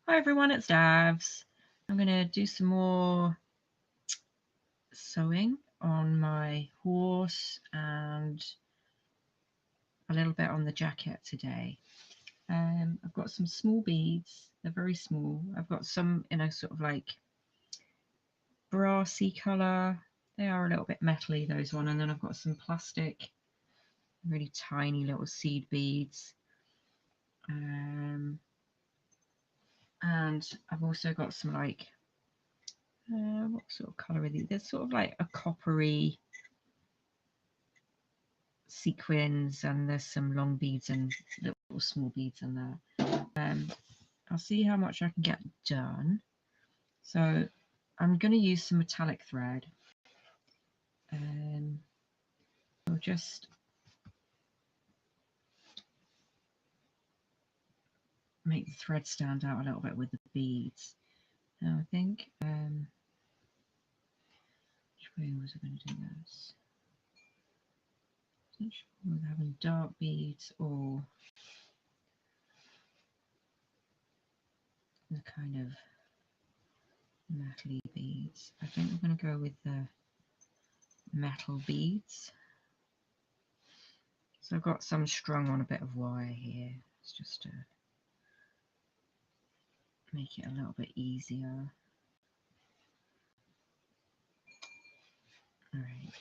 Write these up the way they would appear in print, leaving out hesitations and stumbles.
Hi everyone, it's Davs. I'm going to do some more sewing on my horse and a little bit on the jacket today. I've got some small beads, they're very small. I've got some in a sort of like brassy colour, they are a little bit metally, those one, and then I've got some plastic, really tiny little seed beads. And I've also got some like what sort of colour are these? They're sort of like a coppery sequins, and there's some long beads and little small beads in there. I'll see how much I can get done. So I'm going to use some metallic thread. I'll just make the thread stand out a little bit with the beads. Now I think which way was I going to do this? I'm not sure whether having dark beads or the kind of metally beads. I think we're going to go with the metal beads. So I've got some strung on a bit of wire here. It's just to make it a little bit easier. All right.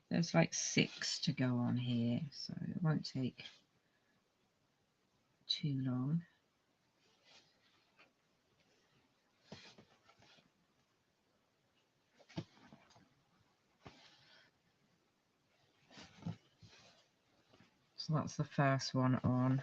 There's like 6 to go on here, so it won't take too long. So that's the first one on.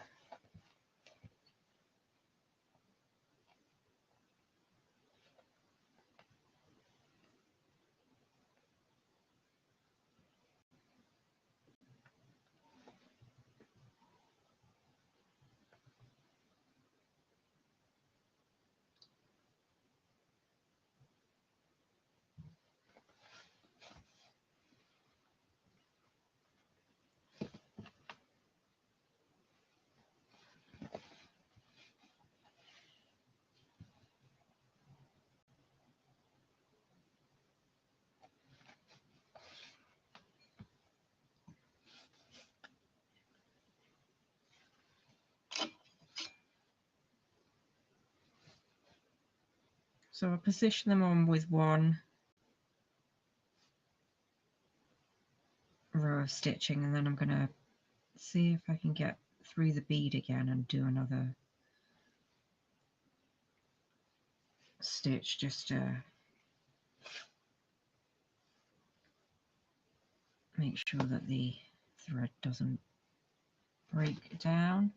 So I'll position them on with one row of stitching, and then I'm going to see if I can get through the bead again and do another stitch just to make sure that the thread doesn't break down.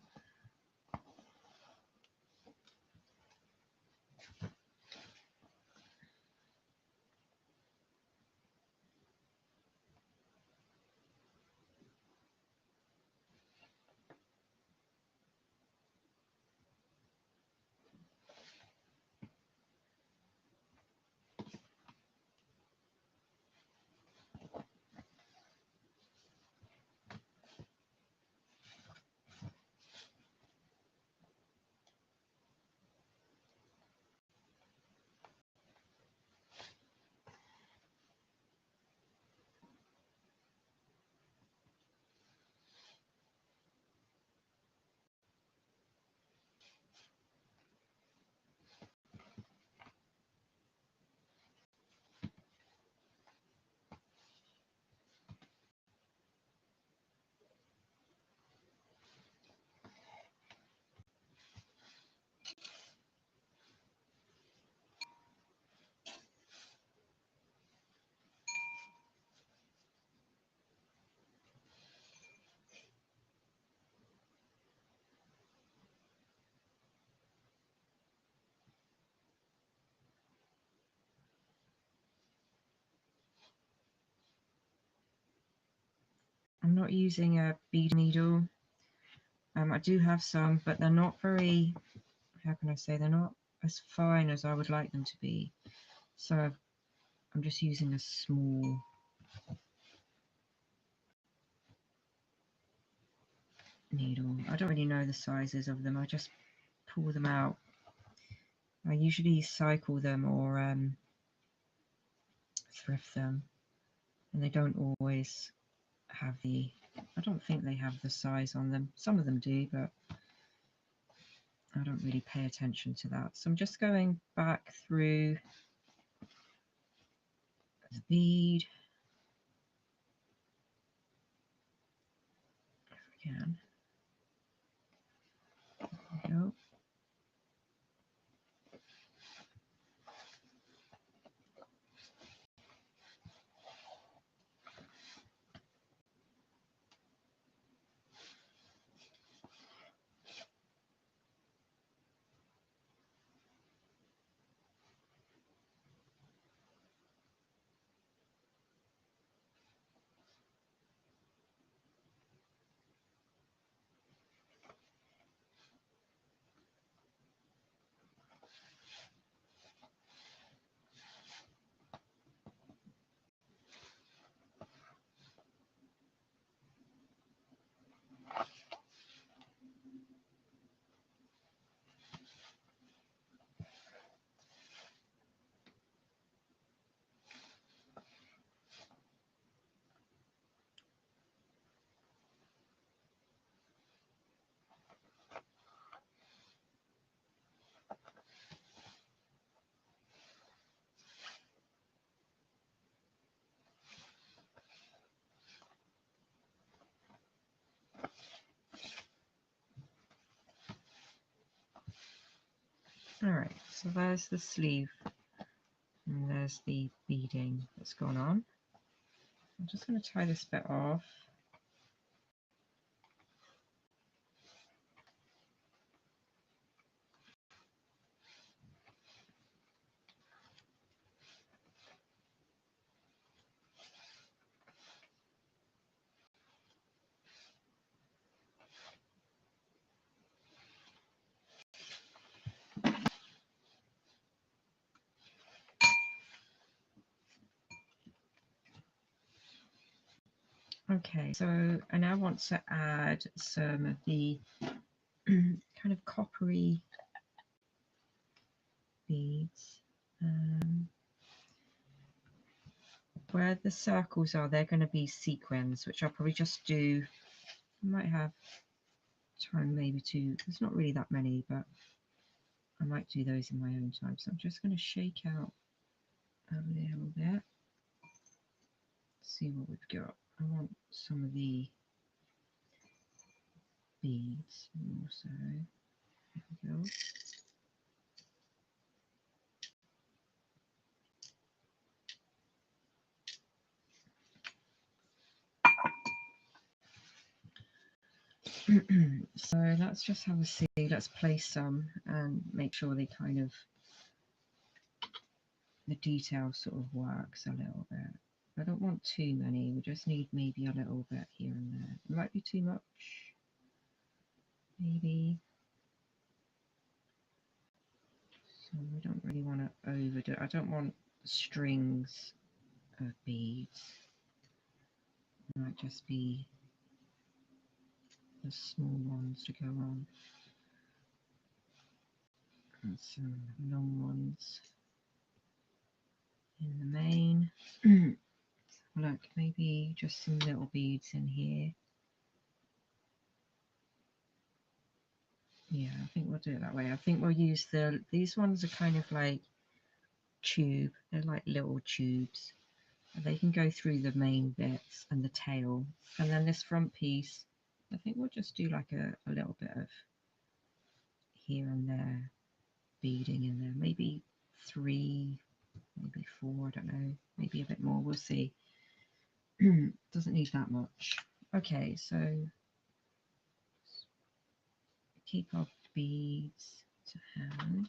I'm not using a bead needle. I do have some, but they're not very, how can I say, they're not as fine as I would like them to be. So I'm just using a small needle. I don't really know the sizes of them. I just pull them out. I usually cycle them or thrift them, and they don't always have the, I don't think they have the size on them. Some of them do, but I don't really pay attention to that. So I'm just going back through the bead again. There we go. All right, so there's the sleeve, and there's the beading that's gone on. I'm just going to tie this bit off. Okay, so I now want to add some of the kind of coppery beads. Where the circles are, they're going to be sequins, which I'll probably just do. I might have time maybe to, there's not really that many, but I might do those in my own time. So I'm just going to shake out a little bit, see what we've got. I want some of the beads also. There we go. So let's just have a see. Let's place some and make sure they kind of, the detail sort of works a little bit. I don't want too many. We just need maybe a little bit here and there. It might be too much. Maybe. So we don't really want to overdo it. I don't want strings of beads. It might just be the small ones to go on. And some long ones in the main. Look, maybe just some little beads in here. Yeah, I think we'll do it that way. I think we'll use these ones are kind of like tube. They're like little tubes. And they can go through the main bits and the tail. And then this front piece, I think we'll just do like a little bit of here and there beading in there. Maybe 3, maybe 4, I don't know. Maybe a bit more, we'll see. Doesn't need that much. Okay, so keep our beads to hand.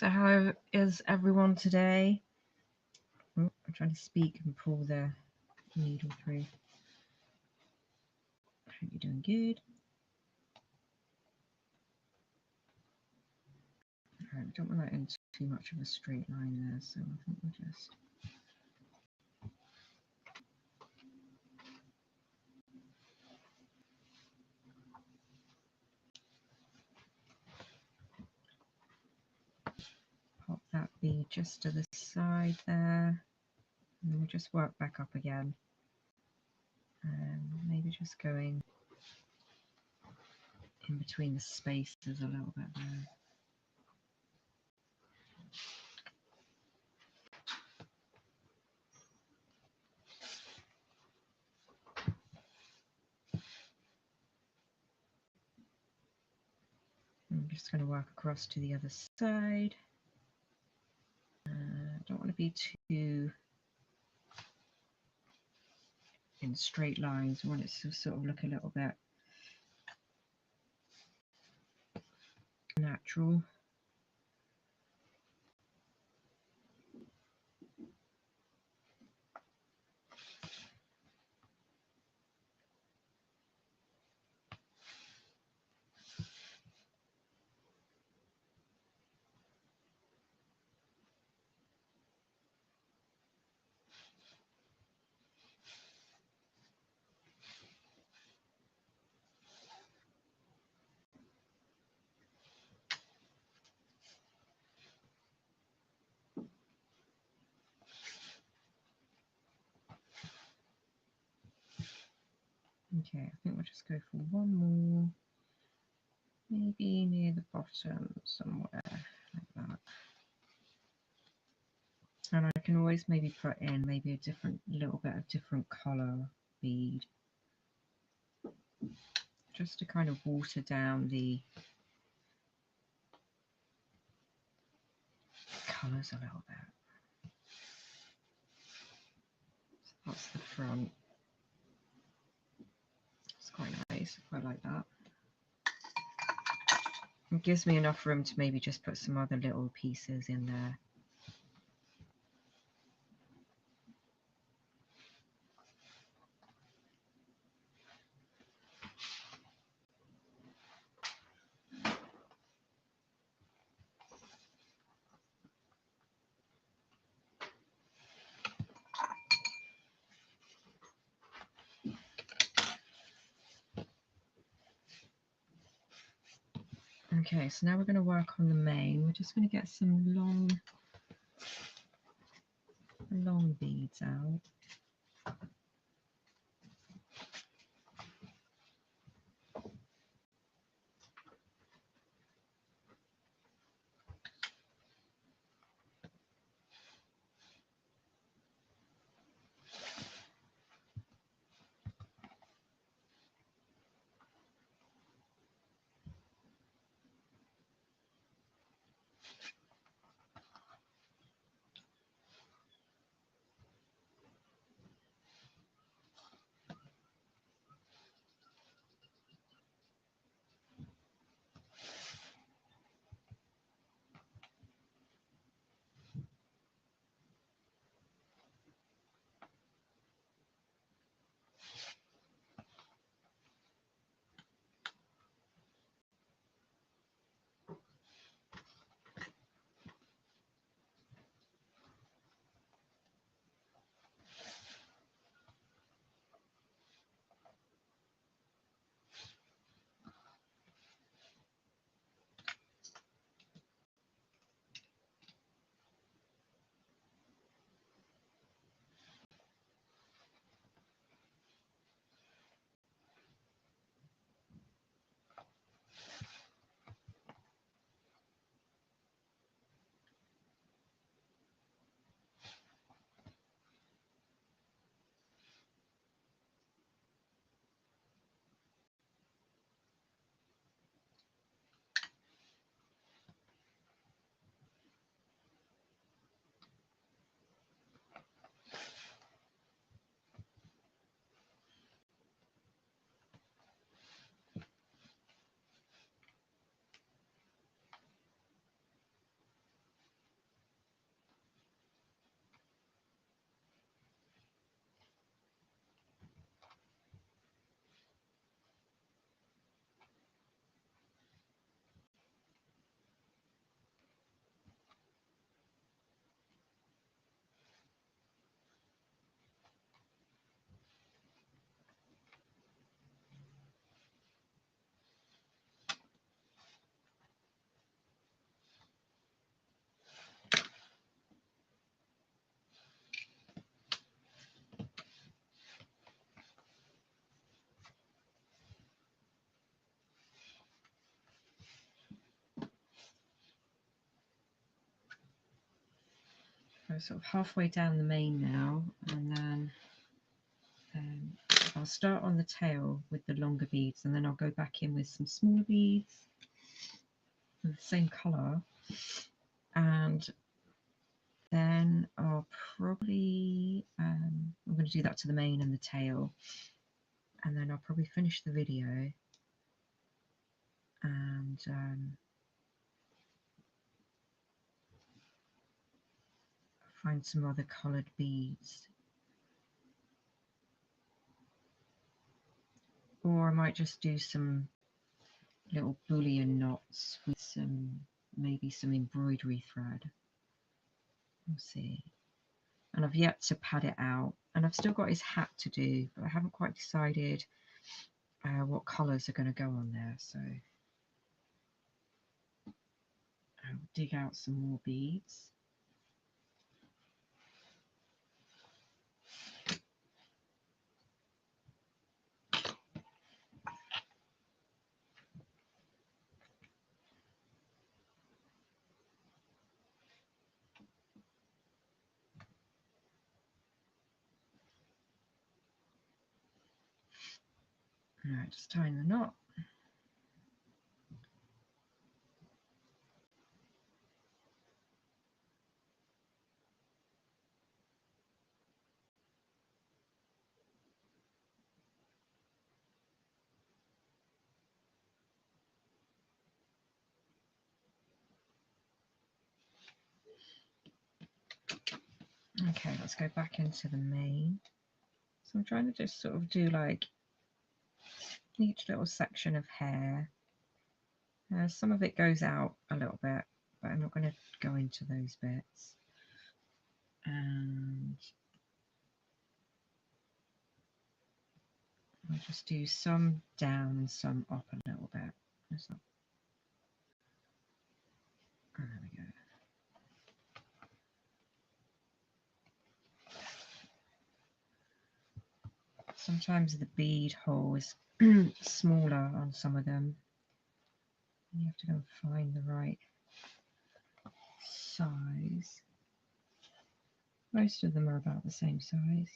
So how is everyone today? Oh, I'm trying to speak and pull the needle through. I hope you're doing good. Right, I don't want that in too much of a straight line there, so I think we'll just pop that bead just to the side there, and we'll just work back up again. Maybe just going in between the spaces a little bit there. I'm just going to work across to the other side. Don't want to be too in straight lines. I want it to sort of look a little bit natural. Okay, I think we'll just go for one more, maybe near the bottom somewhere like that. And I can always maybe put in maybe a little bit of different colour bead, just to kind of water down the colours a little bit. So that's the front. It's quite nice, I quite like that. It gives me enough room to maybe just put some other little pieces in there. Okay, so now we're going to work on the mane. We're just going to get some long beads out. So sort of halfway down the mane now, and then I'll start on the tail with the longer beads, and then I'll go back in with some smaller beads with the same colour, and then I'll probably I'm going to do that to the mane and the tail, and then I'll probably finish the video and find some other coloured beads, or I might just do some little bullion knots with maybe some embroidery thread. We'll see. And I've yet to pad it out, and I've still got his hat to do, but I haven't quite decided what colours are going to go on there, so I'll dig out some more beads. Alright, just tying the knot. Okay, let's go back into the mane. So I'm trying to just sort of do like each little section of hair. Some of it goes out a little bit, but I'm not going to go into those bits. And I'll just do some down and some up a little bit. There we go. Sometimes the bead hole is smaller on some of them. You have to go and find the right size. Most of them are about the same size.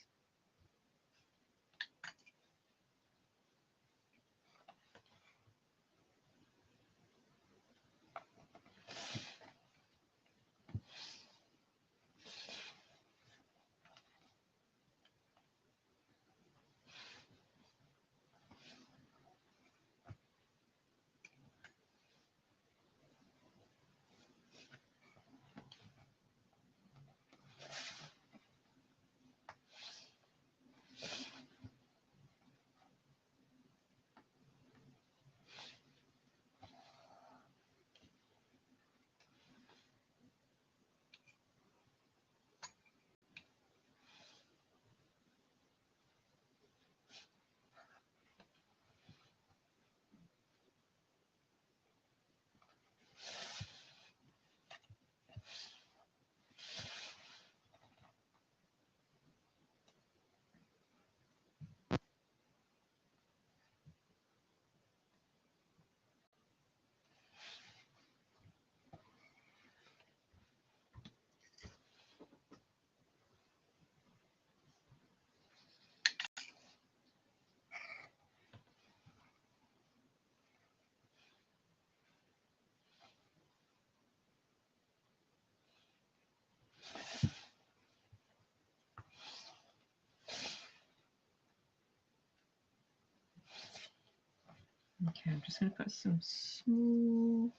Okay, I'm just going to put some small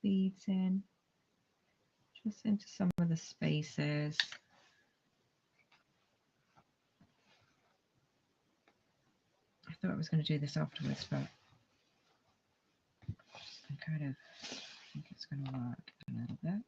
beads in, just into some of the spaces. I thought I was going to do this afterwards, but I kind of think it's going to work a little bit.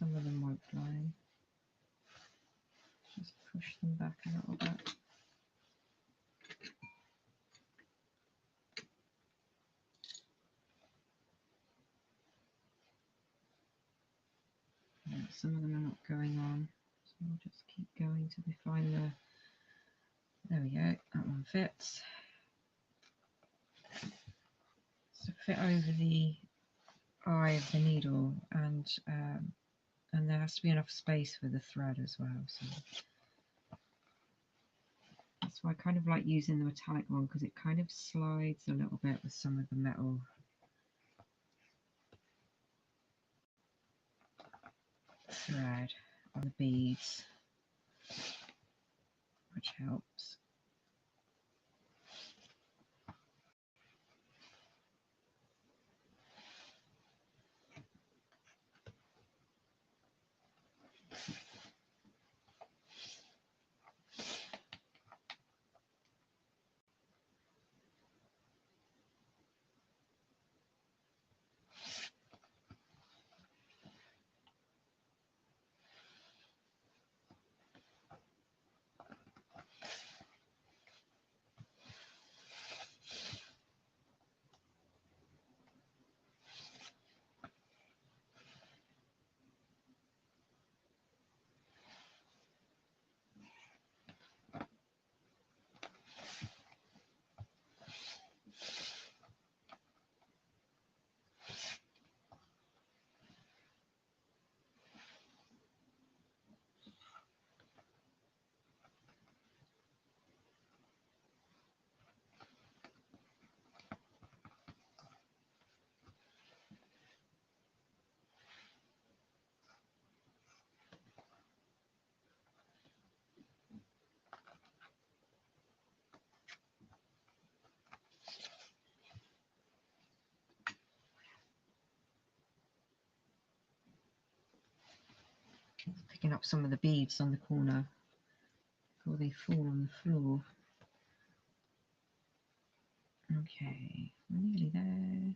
some of them won't fly. Just push them back a little bit. Yeah, some of them are not going on, so we'll just keep going till we find the. There we go, that one fits. So fit over the eye of the needle, and there has to be enough space for the thread as well. So that's why I kind of like using the metallic one, because it kind of slides a little bit with some of the metal thread on the beads, which helps. Picking up some of the beads on the corner before they fall on the floor. Okay, we're nearly there.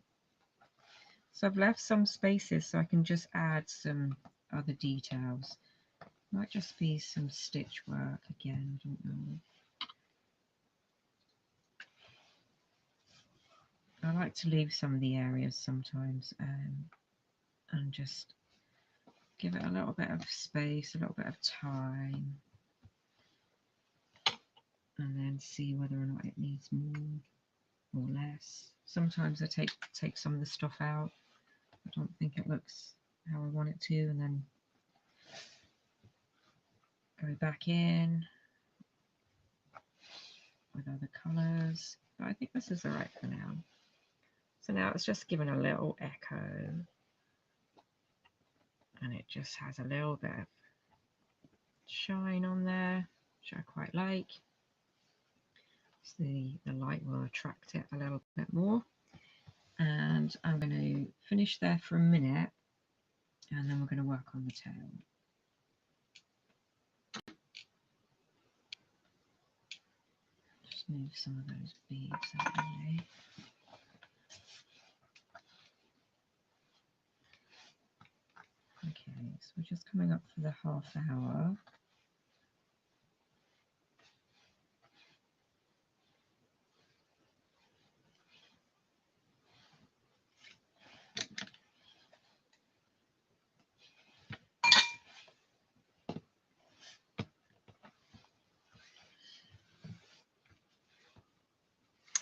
So I've left some spaces so I can just add some other details. Might just be some stitch work again, I don't know. I like to leave some of the areas sometimes and just give it a little bit of space, a little bit of time, and then see whether or not it needs more or less. Sometimes I take some of the stuff out. I don't think it looks how I want it to, and then go back in with other colours. But I think this is alright for now. So now it's just given a little echo, and it just has a little bit of shine on there, which I quite like. So the light will attract it a little bit more. And I'm going to finish there for a minute, and then we're going to work on the tail. Just move some of those beads out of the way. Okay, so we're just coming up for the half hour.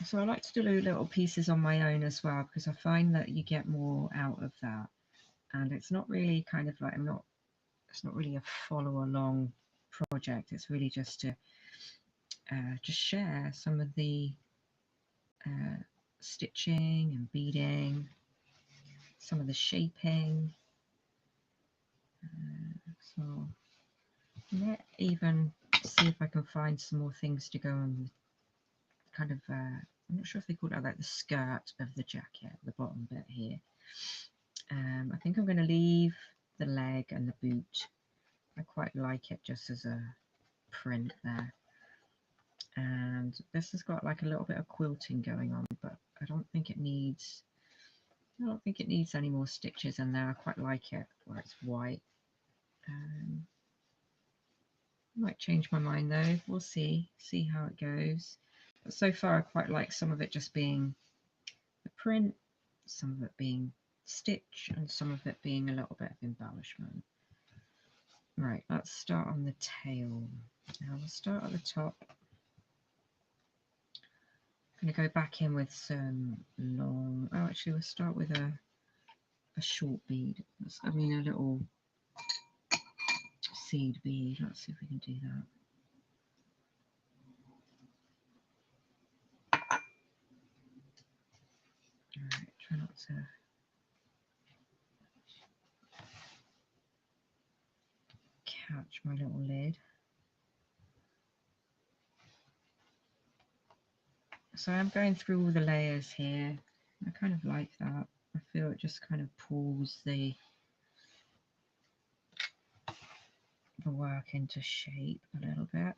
So I like to do little pieces on my own as well, because I find that you get more out of that. And it's not really kind of like, it's not really a follow along project. It's really just to just share some of the stitching and beading, some of the shaping. So I might even see if I can find some more things to go on with kind of, I'm not sure if they call it like the skirt of the jacket, the bottom bit here. I think I'm going to leave the leg and the boot. I quite like it just as a print there. And this has got like a little bit of quilting going on, but I don't think it needs any more stitches in there. I quite like it where it's white. Might change my mind though. We'll see how it goes. But so far I quite like some of it just being the print, some of it being stitch, and some of it being a little bit of embellishment. Right, let's start on the tail. Now we'll start at the top. I'm going to go back in with some long, oh actually we'll start with a short bead. I mean a little seed bead. Let's see if we can do that. Alright, try not to catch my little lid. So I'm going through all the layers here. I kind of like that. I feel it just kind of pulls the work into shape a little bit.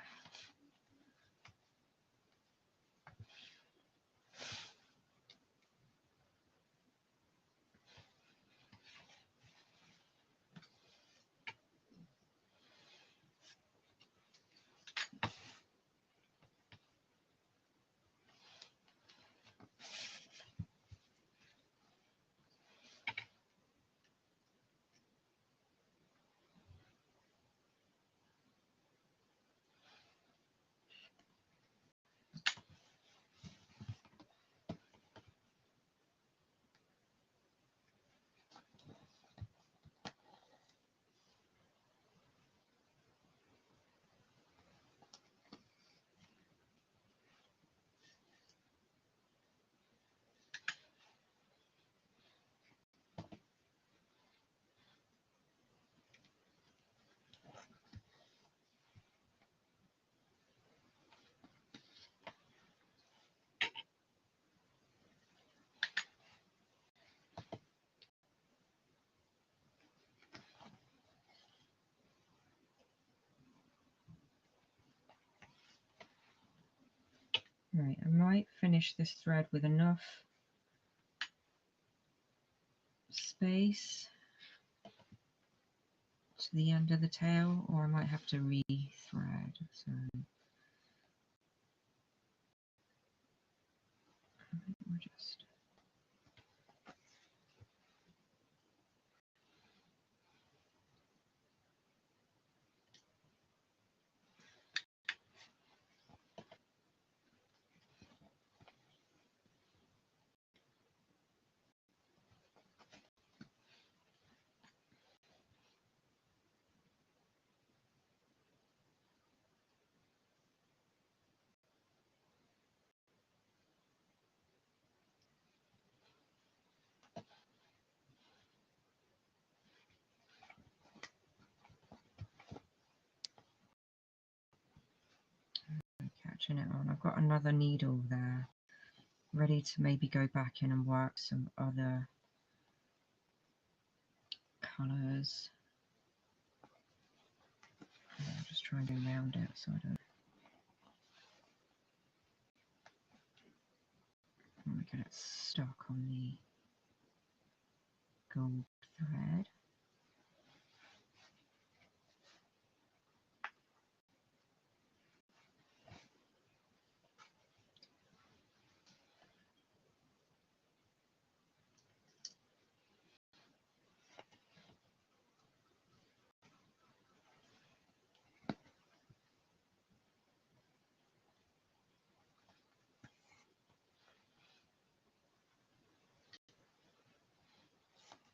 Right, I might finish this thread with enough space to the end of the tail, or I might have to re-thread. So we'll just catching it on. I've got another needle there ready to maybe go back in and work some other colours. I'll just try and go around it so I don't want to get it stuck on the gold thread. Okay, so we're halfway through. 'Cause I think we're just going to go around it so I don't. Okay, so we're halfway through. I'm going to go back in and work some other colours.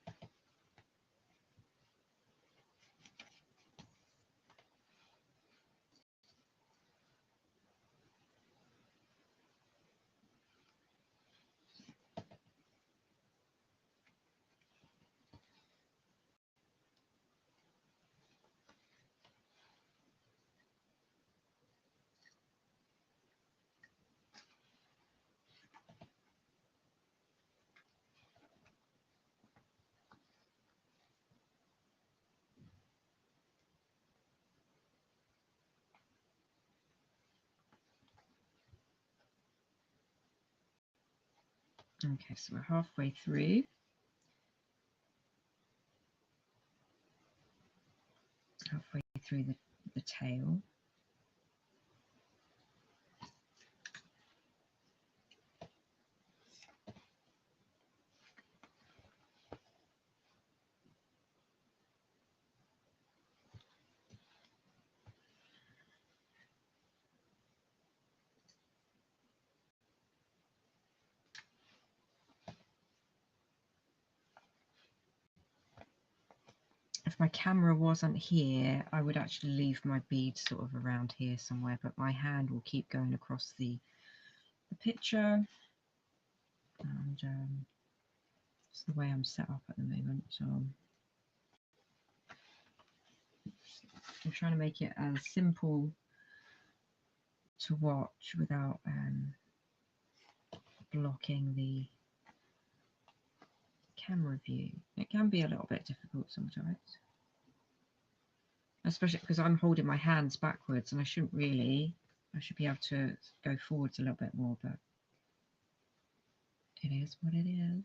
So I'm just trying to go around it so I don't. Want to get it stuck on the gold thread. Okay, so we're halfway through. I'm going to go back in and work some other colours. So I'm just trying to go around it so I don't. through the tail. If my camera wasn't here, I would actually leave my beads sort of around here somewhere, but my hand will keep going across the picture, and it's the way I'm set up at the moment. So I'm trying to make it as simple to watch without blocking the camera view. It can be a little bit difficult sometimes, especially because I'm holding my hands backwards, and I shouldn't really. I should be able to go forwards a little bit more, but it is what it is.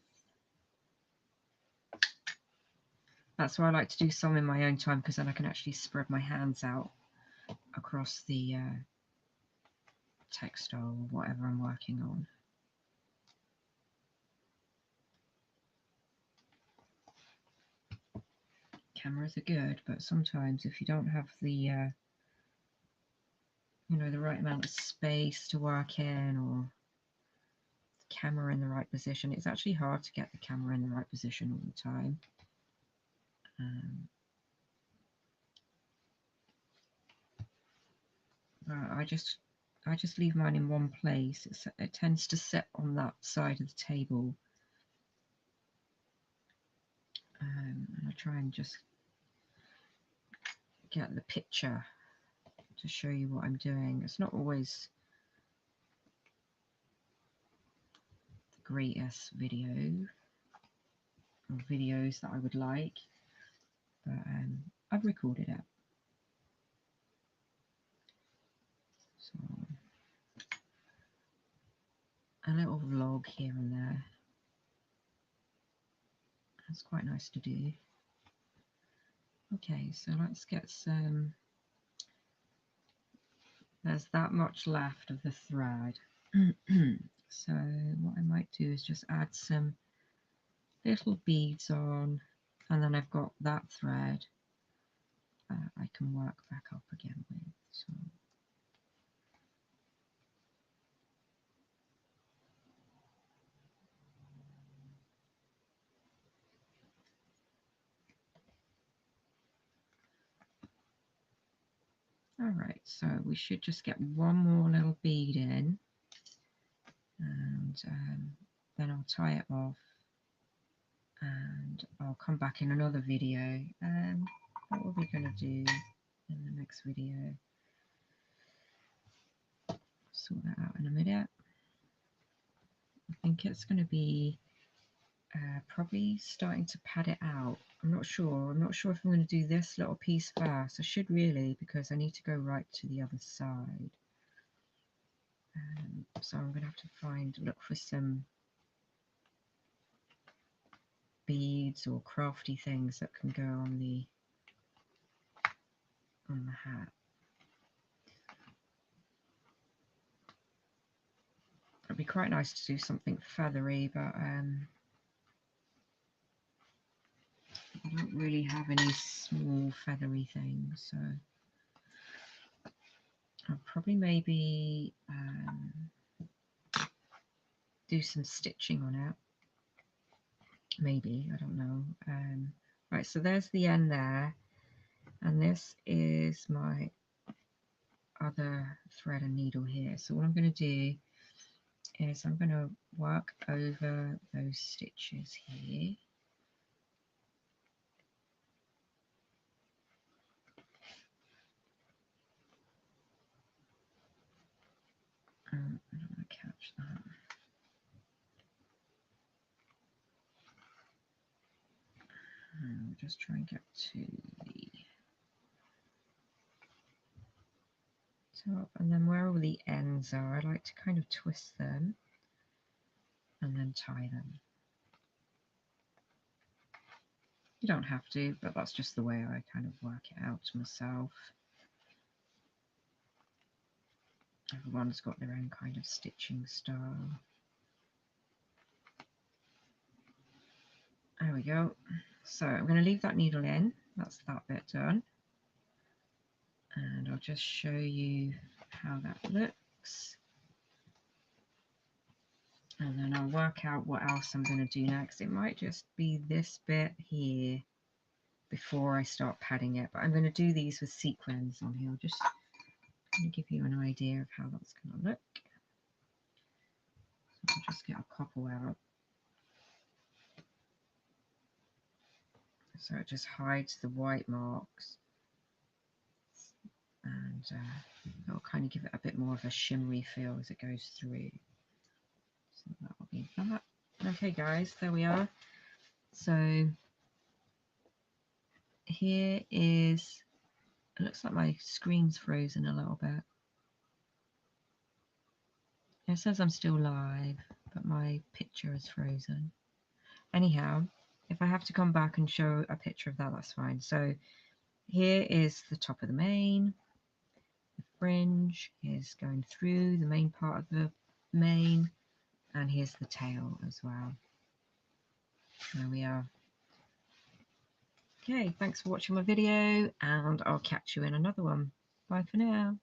That's why I like to do some in my own time, because then I can actually spread my hands out across the textile or whatever I'm working on. Cameras are good, but sometimes if you don't have the you know, the right amount of space to work in, or the camera in the right position, it's actually hard to get the camera in the right position all the time. I just leave mine in one place. It tends to sit on that side of the table, and I try and just get the picture to show you what I'm doing. It's not always the greatest video or videos that I would like, but I've recorded it. So a little vlog here and there. That's quite nice to do. Okay, so let's get some. There's that much left of the thread. So what I might do is just add some little beads on, and then I've got that thread I can work back up again with. So alright, so we should just get one more little bead in, and then I'll tie it off, and I'll come back in another video. What are we going to do in the next video? Sort that out in a minute. I think it's going to be probably starting to pad it out. I'm not sure if I'm going to do this little piece first. I should really, because I need to go right to the other side. So I'm going to have to look for some beads or crafty things that can go on the hat. It'd be quite nice to do something feathery, but I don't really have any small feathery things, so I'll probably maybe do some stitching on it. Maybe, I don't know. Right, so there's the end there, and this is my other thread and needle here. So what I'm going to do is I'm going to work over those stitches here. I don't want to catch that. I'll just try and get to the top, and then where all the ends are, I like to kind of twist them and then tie them. You don't have to, but that's just the way I kind of work it out myself. Everyone's got their own kind of stitching style. There we go. So I'm going to leave that needle in. That's that bit done. And I'll just show you how that looks. And then I'll work out what else I'm going to do next. It might just be this bit here before I start padding it. But I'm going to do these with sequins on here. Just going to give you an idea of how that's going to look. So I'll just get a couple out. So it just hides the white marks. And it'll kind of give it a bit more of a shimmery feel as it goes through. So that will be that. Okay guys, there we are. So here is, it looks like my screen's frozen a little bit. It says I'm still live, but my picture is frozen. Anyhow, if I have to come back and show a picture of that, that's fine. So here is the top of the mane. The fringe is going through the main part of the mane, and here's the tail as well. There we are. Okay, thanks for watching my video, and I'll catch you in another one. Bye for now.